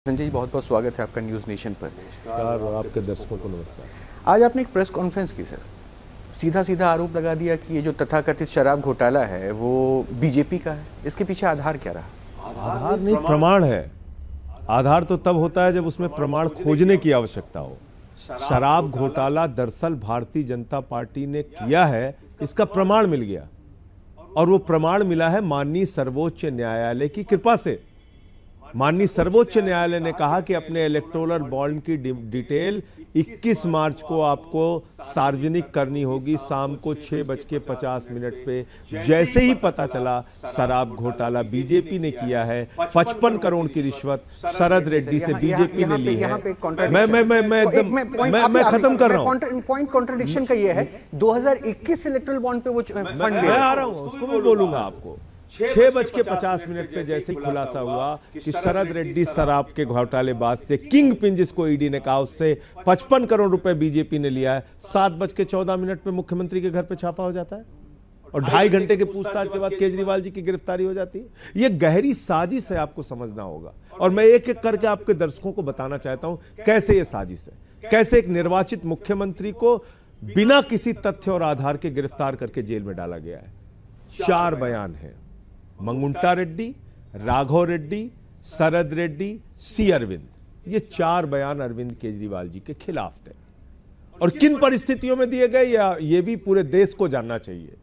संजय जी, बहुत बहुत स्वागत है आपका न्यूज़ नेशन पर। नमस्कार और आपके दर्शकों को नमस्कार। आज आपने एक प्रेस कॉन्फ्रेंस की सर, सीधा सीधा आरोप लगा दिया कि ये जो तथाकथित शराब घोटाला है वो बीजेपी का है। इसके पीछे आधार क्या रहा? आधार नहीं, प्रमाण है। आधार तो तब होता है जब उसमें प्रमाण खोजने की आवश्यकता हो। शराब घोटाला दरअसल भारतीय जनता पार्टी ने किया है, इसका प्रमाण मिल गया और वो प्रमाण मिला है माननीय सर्वोच्च न्यायालय की कृपा से। माननीय सर्वोच्च न्यायालय ने कहा कि अपने इलेक्टोरल बॉन्ड की डिटेल 21 मार्च को आपको सार्वजनिक करनी होगी शाम को 6:50 पे। जैसे ही पता चला शराब घोटाला बीजेपी ने किया है, 55 करोड़ की रिश्वत शरद रेड्डी से बीजेपी ने ली है। मैं खत्म कर रहा हूँ। पॉइंट कॉन्ट्रडिक्शन का ये है 2021 इलेक्टोरल बॉन्ड पे वो फंड मैं आ रहा हूँ, उसको मैं बोलूंगा आपको। 6:50 पे जैसे ही खुलासा हुआ कि शरद रेड्डी शराब के घोटालेबाज से किंग पिन, जिसको ईडी ने कहा, उससे 55 करोड़ रुपए बीजेपी ने लिया है, 7:14 पे मुख्यमंत्री के घर पे छापा हो जाता है और 2.5 घंटे के पूछताछ के बाद केजरीवाल जी की गिरफ्तारी हो जाती है। यह गहरी साजिश है, आपको समझना होगा। और मैं एक एक करके आपके दर्शकों को बताना चाहता हूं कैसे यह साजिश है, कैसे एक निर्वाचित मुख्यमंत्री को बिना किसी तथ्य और आधार के गिरफ्तार करके जेल में डाला गया है। 4 बयान है, मंगुंटा रेड्डी, राघव रेड्डी, शरद रेड्डी, सी अरविंद। ये 4 बयान अरविंद केजरीवाल जी के खिलाफ थे और किन परिस्थितियों में दिए गए या ये भी पूरे देश को जानना चाहिए।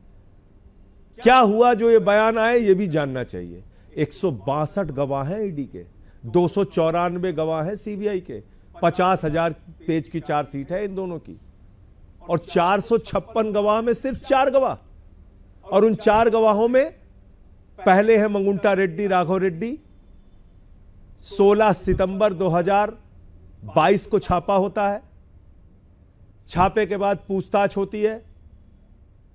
क्या हुआ जो ये बयान आए, ये भी जानना चाहिए। 162 गवाह हैं ईडी के, 294 गवाह हैं सीबीआई के, 50,000 पेज की चार्जशीट है इन दोनों की और 456 गवाह में सिर्फ 4 गवाह। और उन 4 गवाहों में पहले है मंगुंटा रेड्डी, राघव रेड्डी। 16 सितंबर 2022 को छापा होता है। छापे के बाद पूछताछ होती है।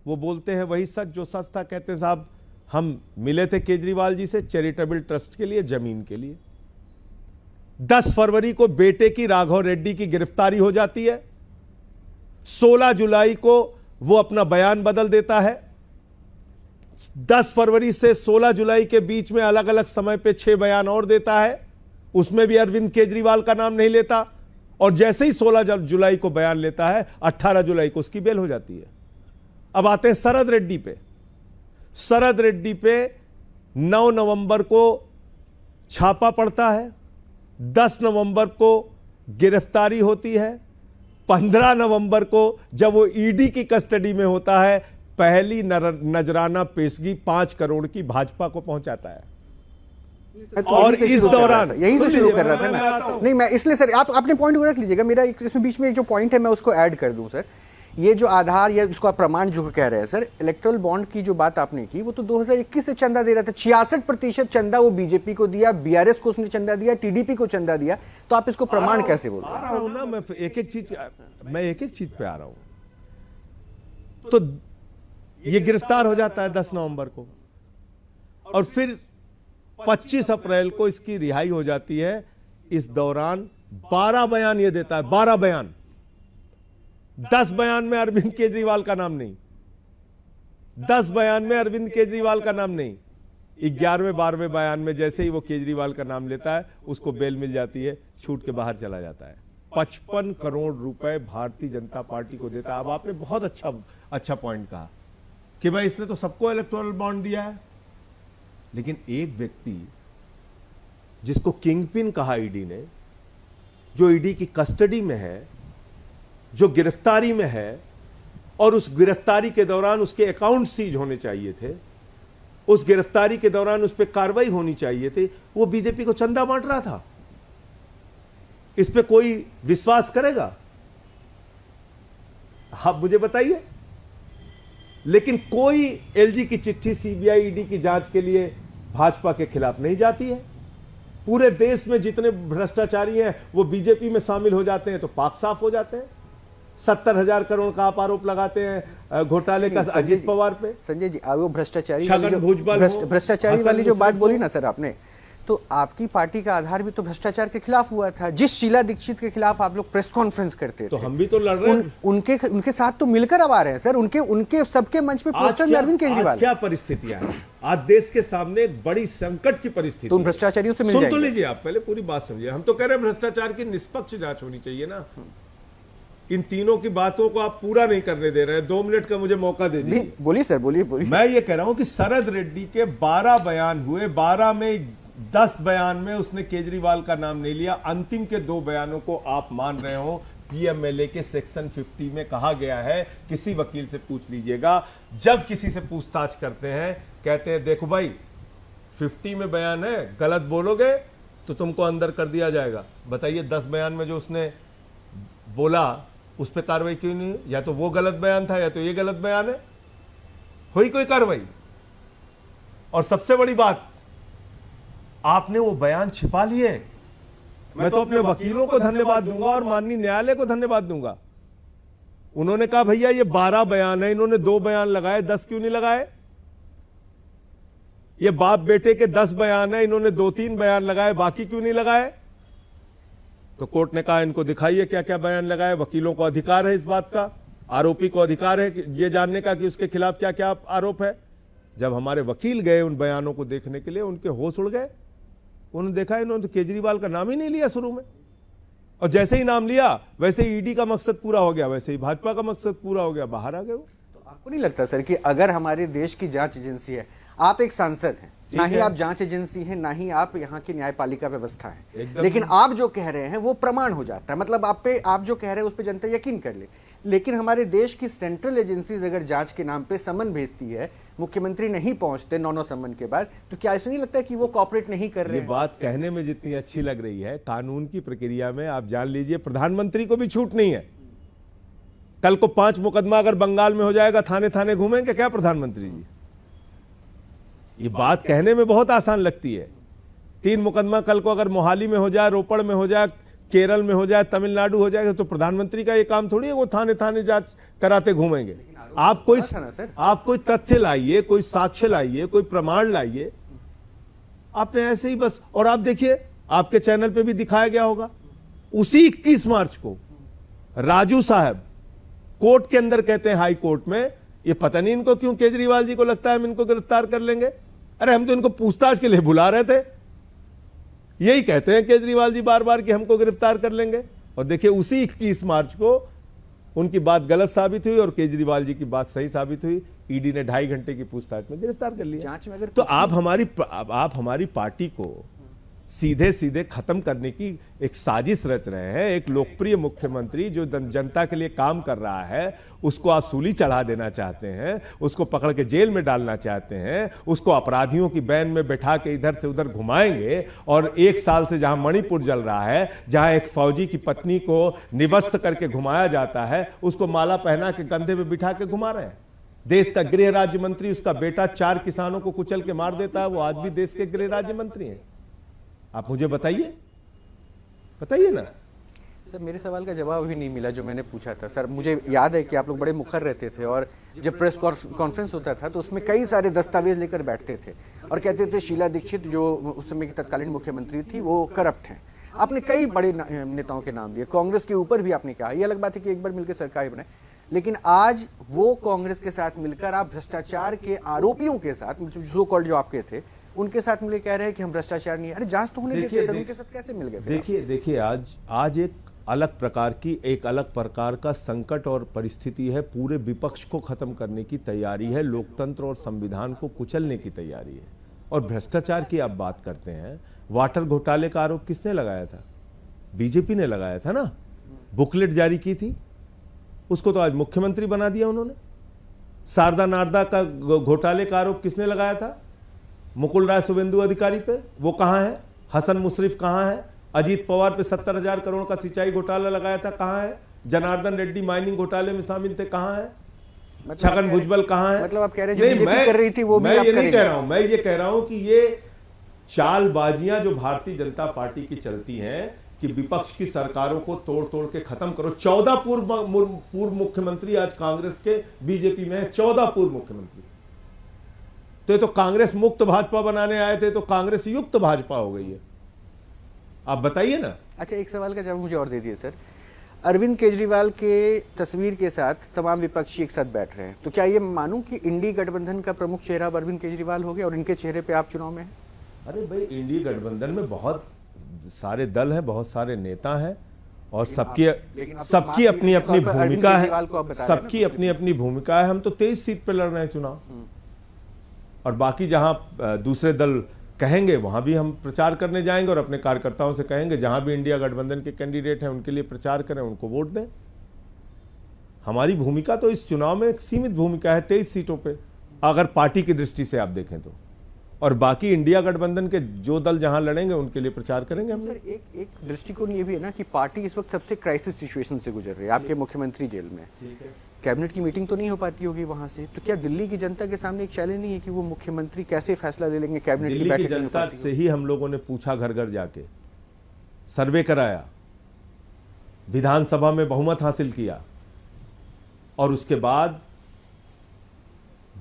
वो बोलते हैं वही सच जो सच था। कहते हैं साहब हम मिले थे केजरीवाल जी से चैरिटेबल ट्रस्ट के लिए, जमीन के लिए। 10 फरवरी को बेटे की, राघव रेड्डी की गिरफ्तारी हो जाती है। 16 जुलाई को वो अपना बयान बदल देता है। 10 फरवरी से 16 जुलाई के बीच में अलग अलग समय पे 6 बयान और देता है, उसमें भी अरविंद केजरीवाल का नाम नहीं लेता। और जैसे ही 16 जुलाई को बयान लेता है, 18 जुलाई को उसकी बेल हो जाती है। अब आते हैं शरद रेड्डी पे। शरद रेड्डी पे 9 नवंबर को छापा पड़ता है, 10 नवंबर को गिरफ्तारी होती है, 15 नवंबर को जब वो ईडी की कस्टडी में होता है, पहली नजराना पेशगी 5 करोड़ की भाजपा को पहुंचाता है। और इस दौरान यही से शुरू कर रहा था ना। नहीं, मैं इसलिए सर आप अपने पॉइंट को रख लीजिएगा। मेरा इसमें बीच में एक जो पॉइंट है मैं उसको ऐड कर दूं सर। ये जो आधार या इसको प्रमाण जो कह रहे हैं सर, इलेक्टोरल बॉन्ड की जो बात आपने की, वो तो 2021 से चंदा दे रहा था। 66% चंदा वो बीजेपी को दिया, बीआरएस को उसने चंदा दिया, टीडीपी को चंदा दिया। तो आप इसको प्रमाण कैसे बोल रहे हैं? मैं एक एक चीज पे आ रहा हूं। तो ये गिरफ्तार हो जाता है 10 नवंबर को और फिर 25 अप्रैल को इसकी रिहाई हो जाती है। इस दौरान 12 बयान ये देता है, 12 बयान। 10 बयान में अरविंद केजरीवाल का नाम नहीं, 10 बयान में अरविंद केजरीवाल का नाम नहीं। 11वें 12वें बयान में जैसे ही वो केजरीवाल का नाम लेता है, उसको बेल मिल जाती है, छूट के बाहर चला जाता है। 55 करोड़ रुपए भारतीय जनता पार्टी को देता है। अब आपने बहुत अच्छा पॉइंट कहा कि भाई इसने तो सबको इलेक्टोरल बॉन्ड दिया है, लेकिन एक व्यक्ति जिसको किंगपिन कहा ईडी ने, जो ईडी की कस्टडी में है, जो गिरफ्तारी में है और उस गिरफ्तारी के दौरान उसके अकाउंट सीज होने चाहिए थे, उस गिरफ्तारी के दौरान उस पर कार्रवाई होनी चाहिए थी, वो बीजेपी को चंदा बांट रहा था। इस पे कोई विश्वास करेगा? आप मुझे बताइए। लेकिन कोई एलजी की चिट्ठी सीबीआई ईडी की जांच के लिए भाजपा के खिलाफ नहीं जाती है। पूरे देश में जितने भ्रष्टाचारी हैं वो बीजेपी में शामिल हो जाते हैं तो पाक साफ हो जाते हैं। 70,000 करोड़ का आप आरोप लगाते हैं घोटाले का अजीत पवार पे। संजय जी, वो भ्रष्टाचारी भ्रष्टाचारी वाली जो बात बोली ना सर आपने, तो आपकी पार्टी का आधार भी तो भ्रष्टाचार के खिलाफ हुआ था। जिस शीला दीक्षित के खिलाफ आप लोग प्रेस कॉन्फ्रेंस करते थे, तो हम भी तो लड़ रहे हैं। उनके साथ तो मिलकर अब आ रहे हैं सर। उनके सबके मंच पे पोस्टर में अरविंद केजरीवाल। क्या परिस्थितियां हैं? आज देश के सामने एक बड़ी संकट की परिस्थिति तो उन भ्रष्टाचारियों से मिल सुन तो जाएंगे। लीजिए, आप पहले पूरी बात समझिए। हम तो कह रहे हैं भ्रष्टाचार की निष्पक्ष जांच होनी चाहिए ना। इन तीनों की बातों को आप पूरा नहीं करने दे रहे हैं। 2 मिनट का मुझे मौका दे दीजिए। नहीं, बोलिए सर, बोलिए बोलिए। मैं ये कह रहा हूं कि शरद रेड्डी के 12 बयान हुए, 12 में 10 बयान में उसने केजरीवाल का नाम नहीं लिया। अंतिम के 2 बयानों को आप मान रहे हो। पीएमएलए के सेक्शन 50 में कहा गया है, किसी वकील से पूछ लीजिएगा, जब किसी से पूछताछ करते हैं कहते हैं देखो भाई 50 में बयान है, गलत बोलोगे तो तुमको अंदर कर दिया जाएगा। बताइए 10 बयान में जो उसने बोला उस पर कार्रवाई क्यों नहीं? या तो वो गलत बयान था या तो ये गलत बयान है। हुई कोई कार्रवाई? और सबसे बड़ी बात, आपने वो बयान छिपा लिए। मैं तो अपने वकीलों को धन्यवाद दूंगा और माननीय न्यायालय को धन्यवाद दूंगा। उन्होंने कहा भैया ये 12 बयान है, इन्होंने 2 बयान लगाए, 10 क्यों नहीं लगाए? ये बाप बेटे के 10 बयान है, इन्होंने 2-3 बयान लगाए, बाकी क्यों नहीं लगाए? तो कोर्ट ने कहा इनको दिखाइए क्या क्या बयान लगाए। वकीलों को अधिकार है इस बात का, आरोपी को अधिकार है कि ये जानने का कि उसके खिलाफ क्या क्या आरोप है। जब हमारे वकील गए उन बयानों को देखने के लिए, उनके होश उड़ गए। उन्होंने देखा इन्होंने तो केजरीवाल का नाम ही नहीं लिया शुरू में, और जैसे ही नाम लिया वैसे ही ईडी का मकसद पूरा हो गया, वैसे ही भाजपा का मकसद पूरा हो गया, बाहर आ गए वो। तो आपको नहीं लगता सर कि अगर हमारे देश की जांच एजेंसी है, आप एक सांसद हैं, ना ही आप जांच एजेंसी हैं, ना ही आप यहाँ की न्यायपालिका व्यवस्था है, लेकिन आप जो कह रहे हैं वो प्रमाण हो जाता है, मतलब आप जो कह रहे हैं उस पर जनता यकीन कर ले। लेकिन हमारे देश की सेंट्रल एजेंसीज अगर जांच के नाम पे समन भेजती है, मुख्यमंत्री नहीं पहुंचते 9 समन के बाद, तो क्या ऐसा नहीं लगता है कि वो कॉपरेट नहीं कर रहे ये हैं? बात कहने में जितनी अच्छी लग रही है, कानून की प्रक्रिया में आप जान लीजिए प्रधानमंत्री को भी छूट नहीं है। कल को 5 मुकदमा अगर बंगाल में हो जाएगा, थाने थाने घूमेंगे क्या प्रधानमंत्री जी? ये बात कहने में बहुत आसान लगती है। 3 मुकदमा कल को अगर मोहाली में हो जाए, रोपड़ में हो जाए, केरल में हो जाए, तमिलनाडु हो जाएगा, तो प्रधानमंत्री का ये काम थोड़ी है वो थाने थाने जांच कराते घूमेंगे। आप कोई तथ्य लाइए, कोई साक्ष्य लाइए, कोई प्रमाण लाइए। आपने ऐसे ही बस, और आप देखिए आपके चैनल पे भी दिखाया गया होगा, उसी 21 मार्च को राजू साहब कोर्ट के अंदर कहते हैं, हाई कोर्ट में, ये पता नहीं इनको क्यों केजरीवाल जी को लगता है हम इनको गिरफ्तार कर लेंगे। अरे हम तो इनको पूछताछ के लिए बुला रहे थे। यही कहते हैं केजरीवाल जी बार बार कि हमको गिरफ्तार कर लेंगे, और देखिए उसी 21 मार्च को उनकी बात गलत साबित हुई और केजरीवाल जी की बात सही साबित हुई। ईडी ने 2.5 घंटे की पूछताछ में गिरफ्तार कर लिया। जांच में अगर तो आप हमारी पार्टी को सीधे सीधे खत्म करने की एक साजिश रच रहे हैं। एक लोकप्रिय मुख्यमंत्री जो जनता के लिए काम कर रहा है, उसको आप सूली चढ़ा देना चाहते हैं, उसको पकड़ के जेल में डालना चाहते हैं, उसको अपराधियों की बैन में बैठा के इधर से उधर घुमाएंगे। और 1 साल से जहां मणिपुर जल रहा है, जहां एक फौजी की पत्नी को निवस्त करके घुमाया जाता है, उसको माला पहना के कंधे पे बिठा के घुमा रहे हैं। देश का गृह राज्य मंत्री, उसका बेटा 4 किसानों को कुचल के मार देता है, वो आज भी देश के गृह राज्य मंत्री हैं। आप मुझे बताइए ना। सर मेरे सवाल का जवाब भी नहीं मिला जो मैंने पूछा था। सर मुझे याद है कि आप लोग बड़े मुखर रहते थे, और जब प्रेस कॉन्फ्रेंस होता था तो उसमें कई सारे दस्तावेज लेकर बैठते थे और कहते थे शीला दीक्षित जो उस समय की तत्कालीन मुख्यमंत्री थी वो करप्ट है। आपने कई बड़े नेताओं के नाम लिए, कांग्रेस के ऊपर भी आपने कहा। ये अलग बात है कि एक बार मिलकर सरकार बनाए, लेकिन आज वो कांग्रेस के साथ मिलकर आप भ्रष्टाचार के आरोपियों के साथ, सो कॉल्ड जो आपके थे, उनके साथ मिलकर कह रहे हैं कि हम भ्रष्टाचार नहीं है। अरे जांच तो होने देते सर, उनके साथ कैसे मिल गए? देखिए आज एक अलग प्रकार का संकट और परिस्थिति है। पूरे विपक्ष को खत्म करने की तैयारी है, लोकतंत्र और संविधान को कुचलने की तैयारी है। और भ्रष्टाचार की आप बात करते हैं, वाटर घोटाले का आरोप किसने लगाया था? बीजेपी ने लगाया था ना। बुकलेट जारी की थी, उसको तो आज मुख्यमंत्री बना दिया उन्होंने। शारदा नारदा का घोटाले का आरोप किसने लगाया था? मुकुल राय शुवेंदु अधिकारी पे, वो कहां है? हसन मुशर्रफ कहां है? अजीत पवार पे 70,000 करोड़ का सिंचाई घोटाला लगाया था, कहां है? जनार्दन रेड्डी माइनिंग घोटाले में शामिल थे, कहां है? छगन भुजबल कहां है? मतलब आप कह रहे हैं जो बीजेपी कर रही थी वो भी आप ये नहीं कह रहा हूं। मैं ये कह रहा हूं कि ये चालबाजियां जो भारतीय जनता पार्टी की चलती हैं कि विपक्ष की सरकारों को तोड़ तोड़ के खत्म करो। 14 पूर्व मुख्यमंत्री आज कांग्रेस के बीजेपी में है, 14 पूर्व मुख्यमंत्री। तो ये तो कांग्रेस मुक्त भाजपा बनाने आए थे, तो कांग्रेस युक्त भाजपा हो गई है। आप बताइए ना। अच्छा, एक सवाल का जवाब मुझे और दे दिए सर। अरविंद केजरीवाल के तस्वीर के साथ तमाम विपक्षी एक साथ बैठ रहे हैं, तो क्या ये मानूं कि इंडी गठबंधन का प्रमुख चेहरा अब अरविंद केजरीवाल हो गया और इनके चेहरे पे आप चुनाव में हैं? अरे भाई, इंडिया गठबंधन में बहुत सारे दल हैं, बहुत सारे नेता हैं और सबकी अपनी अपनी भूमिका है, सबकी अपनी अपनी भूमिका है। हम तो 23 सीट पे लड़ रहे हैं चुनाव, और बाकी जहां दूसरे दल कहेंगे वहां भी हम प्रचार करने जाएंगे और अपने कार्यकर्ताओं से कहेंगे जहां भी इंडिया गठबंधन के कैंडिडेट हैं उनके लिए प्रचार करें, उनको वोट दें। हमारी भूमिका तो इस चुनाव में एक सीमित भूमिका है 23 सीटों पे, अगर पार्टी की दृष्टि से आप देखें तो, और बाकी इंडिया गठबंधन के जो दल जहां लड़ेंगे उनके लिए प्रचार करेंगे हम। सर, एक दृष्टिकोण ये भी है ना कि पार्टी इस वक्त सबसे क्राइसिस सिचुएशन से गुजर रही है। आपके मुख्यमंत्री जेल में, कैबिनेट की मीटिंग तो नहीं हो पाती होगी वहां से, तो क्या दिल्ली की जनता के सामने एक चैलेंज नहीं है कि वो मुख्यमंत्री कैसे फैसला ले लेंगे? कैबिनेट दिल्ली की जनता से ही हम लोगों ने पूछा, घर घर जाके सर्वे कराया, विधानसभा में बहुमत हासिल किया, और उसके बाद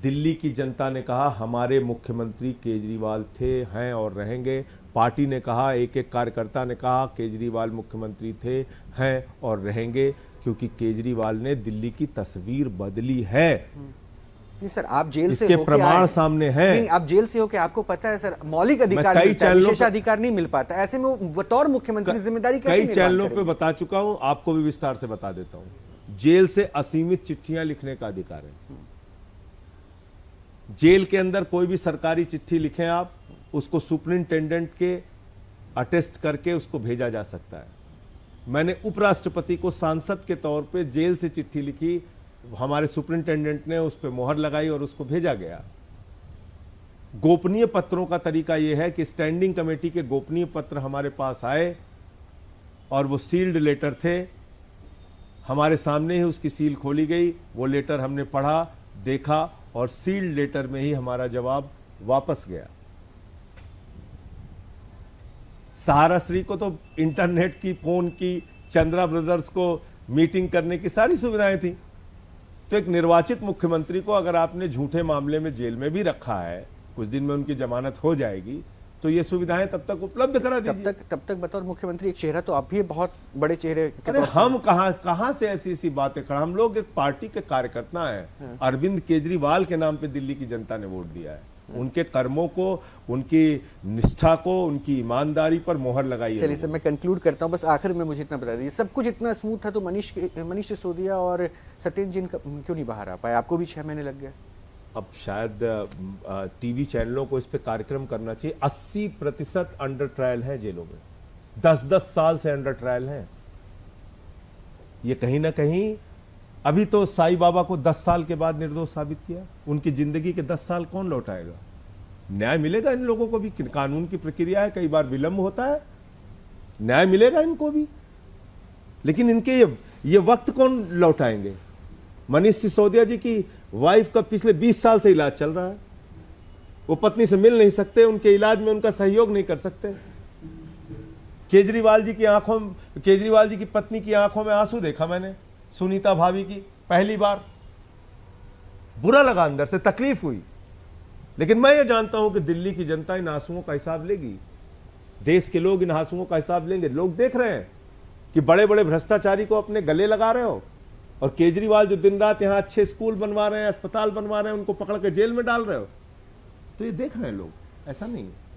दिल्ली की जनता ने कहा हमारे मुख्यमंत्री केजरीवाल थे, हैं और रहेंगे। पार्टी ने कहा, एक एक कार्यकर्ता ने कहा केजरीवाल मुख्यमंत्री थे, हैं और रहेंगे, क्योंकि केजरीवाल ने दिल्ली की तस्वीर बदली है। नहीं सर, आप जेल से इसके प्रमाण सामने हैं। नहीं, आप जेल से होके आपको पता है सर, मौलिक अधिकार विशेषाधिकार नहीं मिल पाता, ऐसे में बतौर मुख्यमंत्री जिम्मेदारी कैसे कई चैनलों पे बता चुका हूं, आपको भी विस्तार से बता देता हूं। जेल से असीमित चिट्ठियां लिखने का अधिकार है। जेल के अंदर कोई भी सरकारी चिट्ठी लिखें आप, उसको सुपरिंटेंडेंट के अटेस्ट करके उसको भेजा जा सकता है। मैंने उपराष्ट्रपति को सांसद के तौर पे जेल से चिट्ठी लिखी, हमारे सुपरिंटेंडेंट ने उस पर मोहर लगाई और उसको भेजा गया। गोपनीय पत्रों का तरीका यह है कि स्टैंडिंग कमेटी के गोपनीय पत्र हमारे पास आए और वो सील्ड लेटर थे, हमारे सामने ही उसकी सील खोली गई, वो लेटर हमने पढ़ा, देखा और सील्ड लेटर में ही हमारा जवाब वापस गया। सहारा श्री को तो इंटरनेट की, फोन की, चंद्रा ब्रदर्स को मीटिंग करने की सारी सुविधाएं थी। तो एक निर्वाचित मुख्यमंत्री को अगर आपने झूठे मामले में जेल में भी रखा है, कुछ दिन में उनकी जमानत हो जाएगी, तो ये सुविधाएं तब तक उपलब्ध करा दीजिए। तब तक बतौर मुख्यमंत्री एक चेहरा तो आप भी बहुत बड़े चेहरे के अरे हम कहां से ऐसी बातें खड़ा, हम लोग एक पार्टी के कार्यकर्ता हैं। अरविंद केजरीवाल के नाम पे दिल्ली की जनता ने वोट दिया है, उनके कर्मों को, उनकी निष्ठा को, उनकी ईमानदारी पर मोहर लगाई है। चलिए सर, मैं कंक्लूड करता हूं, बस आखिर में मुझे इतना बता दीजिए, सब कुछ इतना स्मूथ था तो मनीष सिसोदिया और सत्येंद्र जैन क्यों नहीं बाहर आ पाए? आपको भी 6 महीने लग गए। अब शायद टीवी चैनलों को इस पे कार्यक्रम करना चाहिए। 80% अंडर ट्रायल है जेलों में, 10-10 साल से अंडर ट्रायल हैं। ये कहीं ना कहीं, अभी तो साईं बाबा को 10 साल के बाद निर्दोष साबित किया, उनकी जिंदगी के 10 साल कौन लौटाएगा? न्याय मिलेगा इन लोगों को भी? कानून की प्रक्रिया है, कई बार विलंब होता है, न्याय मिलेगा इनको भी, लेकिन इनके ये वक्त कौन लौटाएंगे? मनीष सिसोदिया जी की वाइफ का पिछले 20 साल से इलाज चल रहा है, वो पत्नी से मिल नहीं सकते, उनके इलाज में उनका सहयोग नहीं कर सकते। केजरीवाल जी की पत्नी की आंखों में आंसू देखा मैंने, सुनीता भाभी की, पहली बार बुरा लगा, अंदर से तकलीफ हुई। लेकिन मैं ये जानता हूं कि दिल्ली की जनता इन आंसुओं का हिसाब लेगी, देश के लोग इन आंसुओं का हिसाब लेंगे। लोग देख रहे हैं कि बड़े बड़े भ्रष्टाचारी को अपने गले लगा रहे हो, और केजरीवाल जो दिन रात यहां अच्छे स्कूल बनवा रहे हैं, अस्पताल बनवा रहे हैं, उनको पकड़ के जेल में डाल रहे हो। तो ये देख रहे हैं लोग, ऐसा नहीं है।